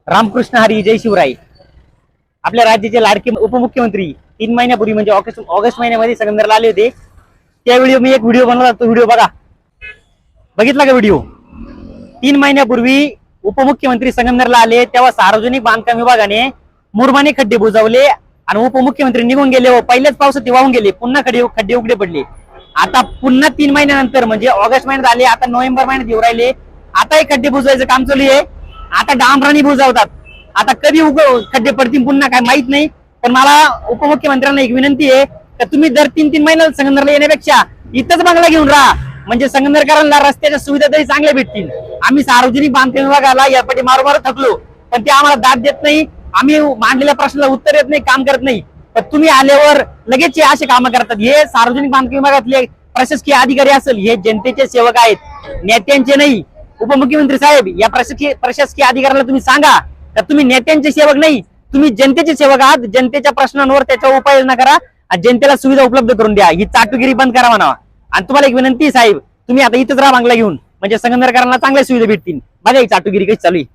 रामकृष्ण हरी जय शिवराय। आपल्या राज्याचे लाडके उपमुख्यमंत्री 3 महिन्यापूर्वी म्हणजे ऑगस्ट महिन्यामध्ये संगमनेरला आले होते। त्यावेळी मी एक व्हिडिओ बनवला, तो व्हिडिओ बघा, बघितला का व्हिडिओ? 3 महिन्यापूर्वी उपमुख्यमंत्री संगमनेरला आले, तेव्हा सार्वजनिक बांधकाम विभागाने मुरमाने खड्डे बुजवले आणि उपमुख्यमंत्री निघून गेले व पहिल्याच पावसात ते वाहून गेले, पुन्हा खड्डे उघडे पडले। आता पुन्हा 3 महिन्यानंतर म्हणजे ऑगस्ट महिन्यात आले, आता नोव्हेंबर महिन्यात येऊ राहिले, आता हे खड्डे बुजवायचं काम चालू आहे। आता डांबराने बुजवतात, आता कधी खड्डे पडतील पुन्हा काय माहित नाही। पण मला उपमुख्यमंत्र्यांना एक विनंती आहे की तुम्ही दर 3-3 महिन्यात संगमनेरला येण्यापेक्षा इथंच बंगला घेऊन राहा, म्हणजे संगमनेरकरांना रस्त्याच्या सुविधा तरी चांगल्या भेटतील। आम्ही सार्वजनिक बांधकाम विभागाला यासाठी मारोमार थकलो, पण ते आम्हाला दाद देत नाही, आम्ही मांडलेल्या प्रश्नाला उत्तर देत नाही, काम करत नाही। पण तुम्ही आल्यावर लगेच असे काम करतात। हे सार्वजनिक बांधकाम विभागातले प्रशासकीय अधिकारी असेल, हे जनतेचे सेवक आहेत, नेत्यांचे नाही। उपमुख्यमंत्री साहेब, या प्रशासकीय अधिकाऱ्याला तुम्ही सांगा का तुम्ही नेत्यांचे सेवक नाही, तुम्ही जनतेचे सेवक आहात। जनतेच्या प्रश्नांवर त्याचा उपाययोजना करा, जनतेला सुविधा उपलब्ध करून द्या, ही चाटुगिरी बंद करा म्हणावा। आणि तुम्हाला एक विनंती साहेब, तुम्ही आता इथंच राहा बंगला घेऊन, म्हणजे संगमनेरकरांना चांगल्या सुविधा भेटतील। बघा ही चाटुगिरी कशी चालू आहे।